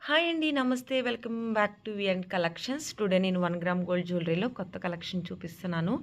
Hi అండి. నమస్తే. Welcome back to VN collections. Today నేను 1 గ్రామ్ గోల్డ్ జ్యువెలరీలో కొత్త కలెక్షన్ చూపిస్తున్నాను.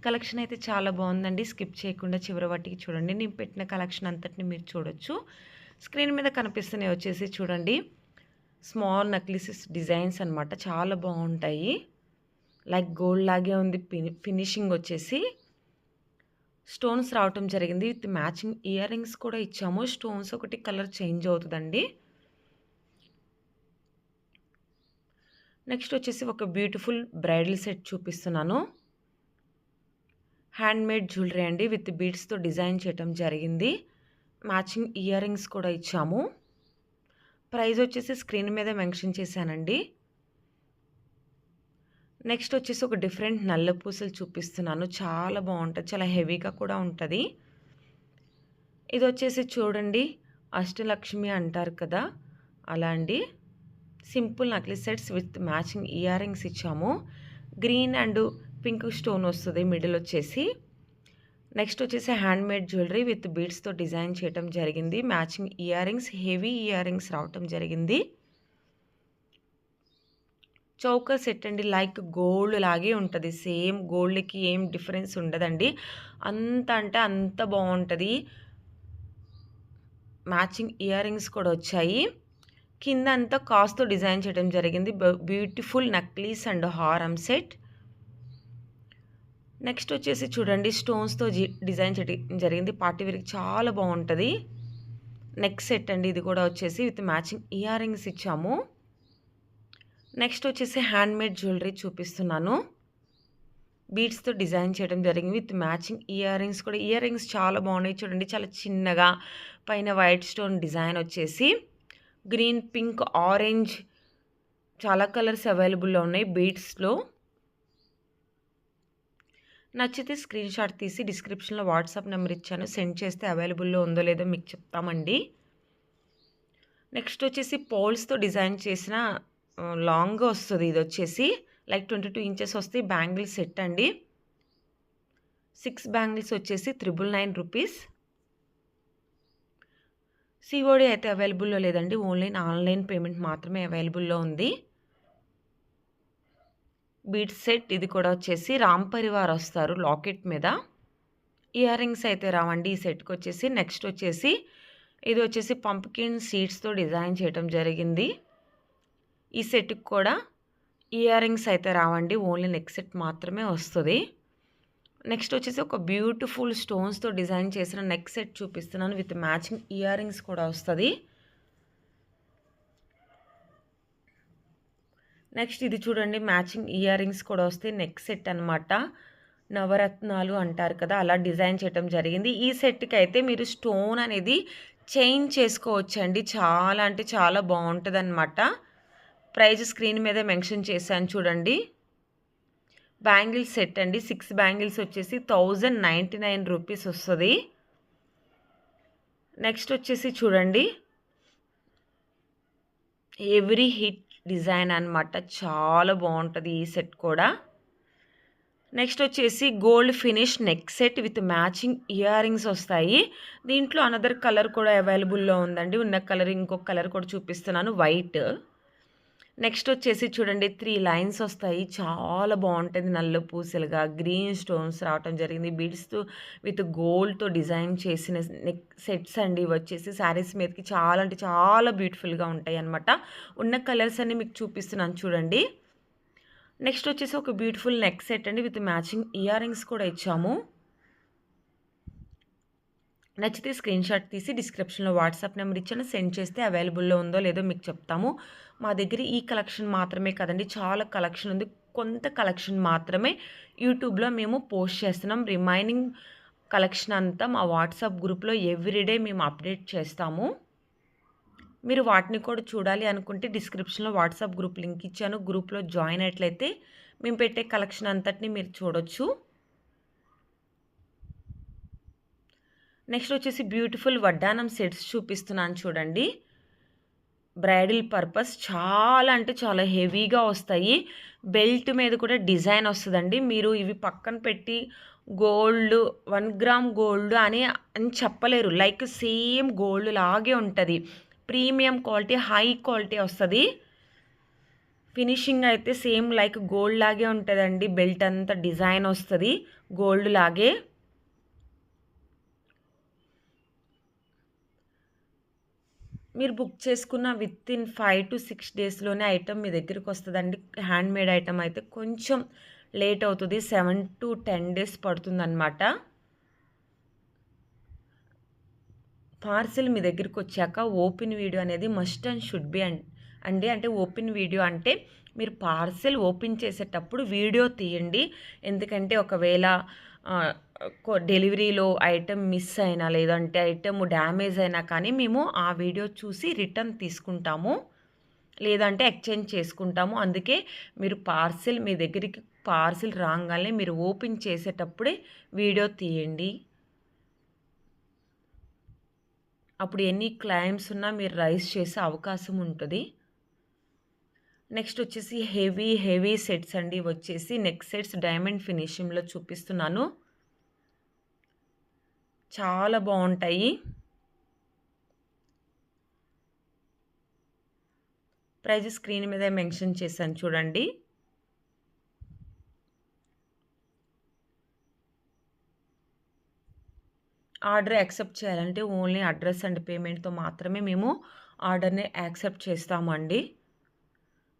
కలెక్షన్ అయితే చాలా బావుందండి. స్కిప్ చేయకుండా చివరి వరకి చూడండి. నేను పెట్టిన కలెక్షన్ అంతటిని మీరు చూడొచ్చు. స్క్రీన్ మీద కనిపిస్తున్నయి వచ్చేసి చూడండి. స్మాల్ నెక్లెసెస్ డిజైన్స్ అనమాట. చాలా బావుంటాయి. లైక్ గోల్డ్ లాగే ఉంది ఫినిషింగ్ వచ్చేసి. స్టోన్స్ రావటం జరిగింది. విత్ మ్యాచింగ్ ఇయర్ రింగ్స్ కూడా ఇచ్చాము. స్టోన్స్ ఒకటి కలర్ చేంజ్ అవుతదండి. నెక్స్ట్ వచ్చేసి ఒక బ్యూటిఫుల్ బ్రైడల్ సెట్ చూపిస్తున్నాను. హ్యాండ్‌మేడ్ జ్యువెలరీ అండి. విత్ బీడ్స్‌తో డిజైన్ చేయటం జరిగింది. మ్యాచింగ్ ఇయర్ రింగ్స్ కూడా ఇచ్చాము. ప్రైస్ వచ్చేసి స్క్రీన్ మీద మెన్షన్ చేశానండి. నెక్స్ట్ వచ్చేసి ఒక డిఫరెంట్ నల్ల పూసలు చూపిస్తున్నాను. చాలా బావుంటది. చాలా హెవీగా కూడా ఉంటది. ఇదొచ్చేసి చూడండి అష్టలక్ష్మి అంటారు కదా! అలా అండి. Simple necklace sets with matching ear rings ఇచ్చాము. గ్రీన్ అండ్ పింక్ స్టోన్ వస్తది మిడిల్ వచ్చేసి. నెక్స్ట్ వచ్చేసి హ్యాండ్‌మేడ్ జ్యువెలరీ విత్ బీడ్స్‌తో డిజైన్ చేయటం జరిగింది. Matching ear rings, heavy ear rings రావటం జరిగింది. చౌకర్ సెట్ అండి. లైక్ గోల్డ్ లాగే ఉంటది. సేమ్ గోల్డ్‌కి ఏం డిఫరెన్స్ ఉండదండి. అంత అంటే అంత బావుంటది. మ్యాచింగ్ ఇయర్ రింగ్స్ కూడా వచ్చాయి. కిందంతా కాస్ట్‌తో డిజైన్ చేయడం జరిగింది. బ్యూటిఫుల్ నక్లీస్ అండ్ హారం సెట్. నెక్స్ట్ వచ్చేసి చూడండి స్టోన్స్‌తో డిజైన్ చేయడం జరిగింది. పార్టీ వేర్‌కి చాలా బావుంటది. నెక్ సెట్ అండి ఇది కూడా వచ్చేసి విత్ మ్యాచింగ్ ఇయర్ రింగ్స్ ఇచ్చాము. నెక్స్ట్ వచ్చేసి హ్యాండ్‌మేడ్ జ్యువెలరీ చూపిస్తున్నాను. బీడ్స్‌తో డిజైన్ చేయడం జరిగింది. విత్ మ్యాచింగ్ ఇయర్ రింగ్స్ కూడా. ఇయర్ రింగ్స్ చాలా బాగున్నాయి చూడండి. చాలా చిన్నగా పైన వైట్ స్టోన్ డిజైన్ వచ్చేసి గ్రీన్, పింక్, ఆరెంజ్ చాలా కలర్స్ అవైలబుల్‌లో ఉన్నాయి బీడ్స్‌లో. నచ్చితే స్క్రీన్ షాట్ తీసి డిస్క్రిప్షన్‌లో వాట్సాప్ నెంబర్ ఇచ్చాను. సెండ్ చేస్తే అవైలబుల్‌లో ఉందో లేదో మీకు చెప్తామండి. నెక్స్ట్ వచ్చేసి పోల్స్‌తో డిజైన్ చేసిన లాంగ్‌గా వస్తది ఇదొచ్చేసి. లైక్ 22 ఇంచెస్ వస్తాయి. బ్యాంగిల్ సెట్ అండి. 6 బ్యాంగిల్స్ వచ్చేసి 999 రూపీస్. సీఓడీ అయితే అవైలబుల్‌లో లేదండి. ఓన్లీ ఆన్‌లైన్ పేమెంట్ మాత్రమే అవైలబుల్‌లో ఉంది. బీడ్స్ సెట్ ఇది కూడా వచ్చేసి రామ్ పరివార్ వస్తారు లాకెట్ మీద. ఇయర్ రింగ్స్ అయితే రావండి ఈ సెట్‌కి వచ్చేసి. నెక్స్ట్ వచ్చేసి ఇది వచ్చేసి పంప్కిన్ సీడ్స్‌తో డిజైన్ చేయటం జరిగింది. ఈ సెట్‌కి కూడా ఇయర్ రింగ్స్ అయితే రావండి. ఓన్లీ నెక్ సెట్ మాత్రమే వస్తది. నెక్స్ట్ వచ్చేసి ఒక బ్యూటిఫుల్ స్టోన్స్‌తో డిజైన్ చేసిన నెక్ సెట్ చూపిస్తున్నాను. విత్ మ్యాచింగ్ ఇయర్ రింగ్స్ కూడా వస్తది. నెక్స్ట్ ఇది చూడండి మ్యాచింగ్ ఇయర్ రింగ్స్ కూడా వస్తాయి. నెక్ సెట్ అనమాట. నవరత్నాలు అంటారు కదా! అలా డిజైన్ చేయటం జరిగింది. ఈ సెట్‌కి అయితే మీరు స్టోన్ అనేది చేంజ్ చేసుకోవచ్చండి. చాలా అంటే చాలా బావుంటదనమాట. ప్రైస్ స్క్రీన్ మీద మెన్షన్ చేశాను చూడండి. బ్యాంగిల్స్ సెట్ అండి. 6 బ్యాంగిల్స్ వచ్చేసి 1099 రూపీస్ వస్తది. నెక్స్ట్ వచ్చేసి చూడండి ఎవ్రీ హిట్ డిజైన్ అనమాట. చాలా బావుంటది ఈ సెట్ కూడా. నెక్స్ట్ వచ్చేసి gold finish neck set with matching ear rings వస్తాయి. దీంట్లో అనదర్ కలర్ కూడా అవైలబుల్‌లో ఉందండి. ఉన్న కలర్ ఇంకొక కలర్ కూడా చూపిస్తున్నాను వైట్. నెక్స్ట్ వచ్చేసి చూడండి 3 లైన్స్ వస్తాయి. చాలా బావుంటది. నల్ల పూసలుగా గ్రీన్ స్టోన్స్ రావటం జరిగింది. బీడ్స్‌తో విత్ గోల్డ్‌తో డిజైన్ చేసిన నెక్ సెట్స్ అండి ఇవొచ్చేసి. శారీస్ మీదకి చాలా అంటే చాలా బ్యూటిఫుల్‌గా ఉంటాయన్నమాట. ఉన్న కలర్స్ అన్నీ మీకు చూపిస్తున్నాను చూడండి. నెక్స్ట్ వచ్చేసి ఒక బ్యూటిఫుల్ నెక్ సెట్ అండి విత్ మ్యాచింగ్ ఇయర్ రింగ్స్ కూడా ఇచ్చాము. నచ్చితే స్క్రీన్ షాట్ తీసి డిస్క్రిప్షన్‌లో వాట్సాప్ నెంబర్ ఇచ్చాను. సెండ్ చేస్తే అవైలబుల్‌లో ఉందో లేదో మీకు చెప్తాము. మా దగ్గర ఈ కలెక్షన్ మాత్రమే కదండి. చాలా కలెక్షన్ ఉంది. కొంత కలెక్షన్ మాత్రమే యూట్యూబ్‌లో మేము పోస్ట్ చేస్తున్నాం. రిమైనింగ్ కలెక్షన్ అంతా మా వాట్సాప్ గ్రూప్‌లో ఎవ్రీడే మేము అప్డేట్ చేస్తాము. మీరు వాటిని కూడా చూడాలి అనుకుంటే డిస్క్రిప్షన్‌లో వాట్సాప్ గ్రూప్ లింక్ ఇచ్చాను. గ్రూప్‌లో జాయిన్ అయినట్లయితే మేము పెట్టే కలెక్షన్ అంతటిని మీరు చూడొచ్చు. నెక్స్ట్ వచ్చేసి బ్యూటిఫుల్ వడ్డానం సెట్స్ చూపిస్తున్నాను చూడండి. బ్రైడల్ పర్పస్ చాలా అంటే చాలా హెవీగా వస్తాయి. బెల్ట్ మీద కూడా డిజైన్ వస్తదండి. మీరు ఇవి పక్కన పెట్టి గోల్డ్ 1 గ్రామ్ గోల్డ్ అని చెప్పలేరు. లైక్ సేమ్ గోల్డ్ లాగే ఉంటది. ప్రీమియం క్వాలిటీ, హై క్వాలిటీ వస్తుంది. ఫినిషింగ్ అయితే సేమ్ లైక్ గోల్డ్ లాగే ఉంటుందండి. బెల్ట్ అంతా డిజైన్ వస్తుంది గోల్డ్ లాగే. మీరు బుక్ చేసుకున్న విత్ ఇన్ 5 to 6 డేస్లోనే ఐటమ్ మీ దగ్గరికి వస్తుందండి. హ్యాండ్ మేడ్ ఐటమ్ అయితే కొంచెం లేట్ అవుతుంది, 7 to 10 డేస్ పడుతుందన్నమాట. పార్సిల్ మీ దగ్గరికి వచ్చాక ఓపెన్ వీడియో అనేది మస్ట్ అండ్ షుడ్ బి అండి. అంటే ఓపెన్ వీడియో అంటే మీరు పార్సిల్ ఓపెన్ చేసేటప్పుడు వీడియో తీయండి. ఎందుకంటే ఒకవేళ డెలివరీలో ఐటెం మిస్ అయినా లేదంటే ఐటెం డ్యామేజ్ అయినా కానీ మేము ఆ వీడియో చూసి రిటర్న్ తీసుకుంటాము, లేదంటే ఎక్స్చేంజ్ చేసుకుంటాము. అందుకే మీరు మీ దగ్గరికి పార్సిల్ రాగానే మీరు ఓపెన్ చేసేటప్పుడే వీడియో తీయండి. అప్పుడు ఎన్ని క్లైమ్స్ ఉన్నా మీరు రైజ్ చేసే అవకాశం ఉంటుంది. నెక్స్ట్ వచ్చేసి హెవీ సెట్స్ అండి. వచ్చేసి నెక్ సెట్స్ డైమండ్ ఫినిషింగ్లో చూపిస్తున్నాను. చాలా బాగుంటాయి. ప్రైజ్ స్క్రీన్ మీద మెన్షన్ చేశాను చూడండి. ఆర్డర్ యాక్సెప్ట్ చేయాలంటే ఓన్లీ అడ్రస్ అండ్ పేమెంట్తో మాత్రమే మేము ఆర్డర్ని యాక్సెప్ట్ చేస్తామండి.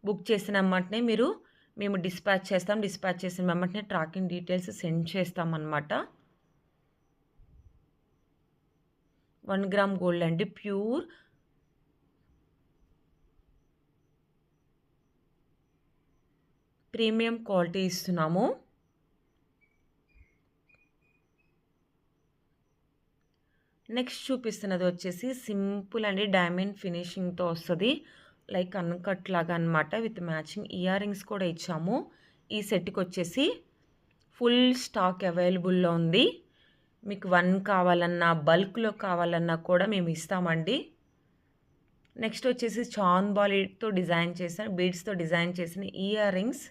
బుక్ చేసిన వెంటనే మేము డిస్పాచ్ చేస్తాం. డిస్పాచ్ చేసిన వెంటనే ట్రాకింగ్ డీటెయిల్స్ సెండ్ చేస్తామన్నమాట. 1 గ్రామ్ గోల్డ్ అండి, ప్యూర్ ప్రీమియం క్వాలిటీ ఇస్తున్నాము. నెక్స్ట్ చూపిస్తున్నది వచ్చేసి సింపుల్ అండి, డైమండ్ ఫినిషింగ్తో వస్తుంది. లైక్ అన్కట్ లాగా అనమాట. విత్ మ్యాచింగ్ ఇయర్ రింగ్స్ కూడా ఇచ్చాము. ఈ సెట్కి వచ్చేసి ఫుల్ స్టాక్ అవైలబుల్లో ఉంది. మీకు 1 కావాలన్నా బల్క్లో కావాలన్నా కూడా మేము ఇస్తామండి. నెక్స్ట్ వచ్చేసి చాన్ బాలీతో డిజైన్ చేసిన బీడ్స్తో డిజైన్ చేసిన ఇయర్ రింగ్స్.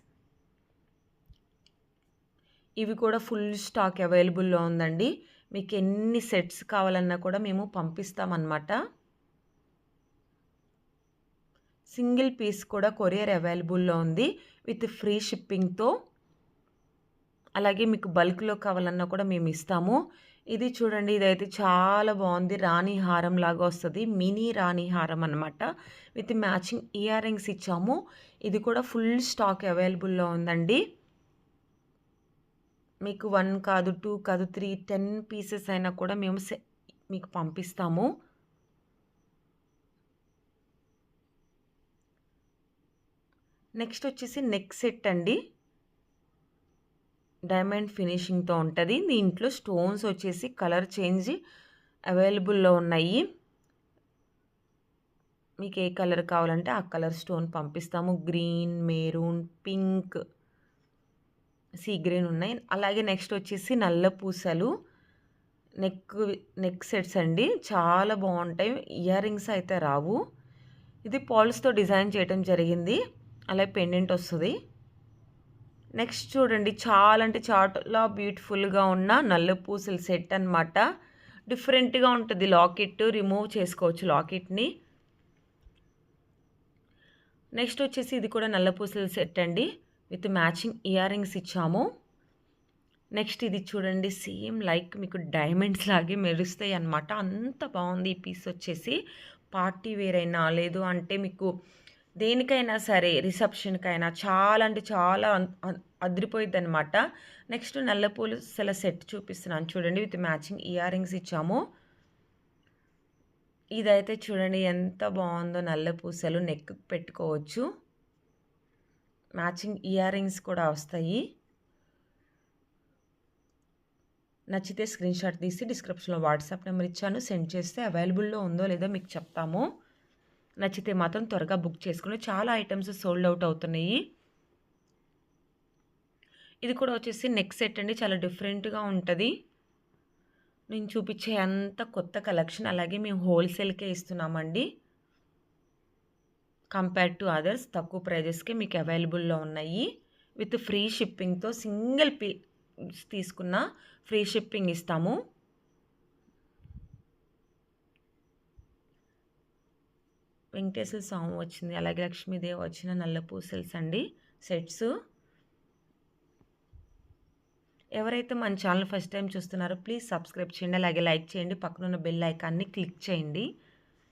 ఇవి కూడా ఫుల్ స్టాక్ అవైలబుల్లో ఉందండి. మీకు ఎన్ని సెట్స్ కావాలన్నా కూడా మేము పంపిస్తామన్నమాట. సింగిల్ పీస్ కూడా కొరియర్ అవైలబుల్లో ఉంది విత్ ఫ్రీ షిప్పింగ్తో. అలాగే మీకు బల్క్లో కావాలన్నా కూడా మేము ఇస్తాము. ఇది చూడండి, ఇదైతే చాలా బాగుంది. రాణి హారం లాగా వస్తుంది, మినీ రాణి హారం అనమాట. విత్ మ్యాచింగ్ ఇయర్ రింగ్స్ ఇచ్చాము. ఇది కూడా ఫుల్ స్టాక్ అవైలబుల్లో ఉందండి. మీకు 1 కాదు, 2 కాదు, 3, 10 పీసెస్ అయినా కూడా మేము మీకు పంపిస్తాము. నెక్స్ట్ వచ్చేసి నెక్ సెట్ అండి, డైమండ్ ఫినిషింగ్తో ఉంటుంది. దీంట్లో స్టోన్స్ వచ్చేసి కలర్ చేంజ్ అవైలబుల్లో ఉన్నాయి. మీకు ఏ కలర్ కావాలంటే ఆ కలర్ స్టోన్ పంపిస్తాము. Green, maroon, pink, sea green ఉన్నాయి. అలాగే నెక్స్ట్ వచ్చేసి నల్ల పూసలు నెక్ సెట్స్ అండి, చాలా బాగుంటాయి. ఇయర్ రింగ్స్ అయితే రావు. ఇది పాల్స్తో డిజైన్ చేయడం జరిగింది. అలాగే పెండెంట్ వస్తుంది. నెక్స్ట్ చూడండి, చాలా బ్యూటిఫుల్గా ఉన్న నల్ల పూసల సెట్ అనమాట. డిఫరెంట్గా ఉంటుంది. లాకెట్ రిమూవ్ చేసుకోవచ్చు లాకెట్ని. నెక్స్ట్ వచ్చేసి ఇది కూడా నల్ల పూసల సెట్ అండి, విత్ మ్యాచింగ్ ఇయర్ రింగ్స్ ఇచ్చాము. నెక్స్ట్ ఇది చూడండి, సేమ్ లైక్ మీకు డైమండ్స్ లాగే మెరుస్తాయి అన్నమాట. అంత బాగుంది ఈ పీస్ వచ్చేసి. పార్టీ వేర్ అయినా లేదు అంటే మీకు దేనికైనా సరే, రిసెప్షన్కైనా చాలా అదిరిపోయిద్ది అనమాట. నెక్స్ట్ నల్ల పూసల సెట్ చూపిస్తున్నాను చూడండి, విత్ మ్యాచింగ్ ఇయర్ రింగ్స్ ఇచ్చాము. ఇదైతే చూడండి ఎంత బాగుందో. నల్ల పూసలు నెక్ పెట్టుకోవచ్చు, మ్యాచింగ్ ఇయర్ రింగ్స్ కూడా వస్తాయి. నచ్చితే స్క్రీన్ షాట్ తీసి డిస్క్రిప్షన్లో వాట్సాప్ నెంబర్ ఇచ్చాను, సెండ్ చేస్తే అవైలబుల్లో ఉందో లేదో మీకు చెప్తాము. నచ్చితే మాత్రం త్వరగా బుక్ చేసుకుని, చాలా ఐటమ్స్ సోల్డ్ అవుట్ అవుతున్నాయి. ఇది కూడా వచ్చేసి నెక్ సెట్ అండి, చాలా డిఫరెంట్గా ఉంటుంది. నేను చూపించే అంత కొత్త కలెక్షన్. అలాగే మేము హోల్సేల్కే ఇస్తున్నామండి. కంపేర్ టు అదర్స్ తక్కువ ప్రైజెస్కే మీకు అవైలబుల్లో ఉన్నాయి. విత్ ఫ్రీ షిప్పింగ్తో సింగిల్ పీస్ తీసుకున్న ఫ్రీ షిప్పింగ్ ఇస్తాము. వెంకటేశ్వర స్వామి వచ్చింది. అలాగే లక్ష్మీదేవి వచ్చిన నల్ల పూసల్స్ అండి సెట్స్. ఎవరైతే మన ఛానల్ ఫస్ట్ టైం చూస్తున్నారో ప్లీజ్ సబ్స్క్రైబ్ చేయండి. అలాగే లైక్ చేయండి. పక్కనున్న బెల్ ఐకాన్ని క్లిక్ చేయండి.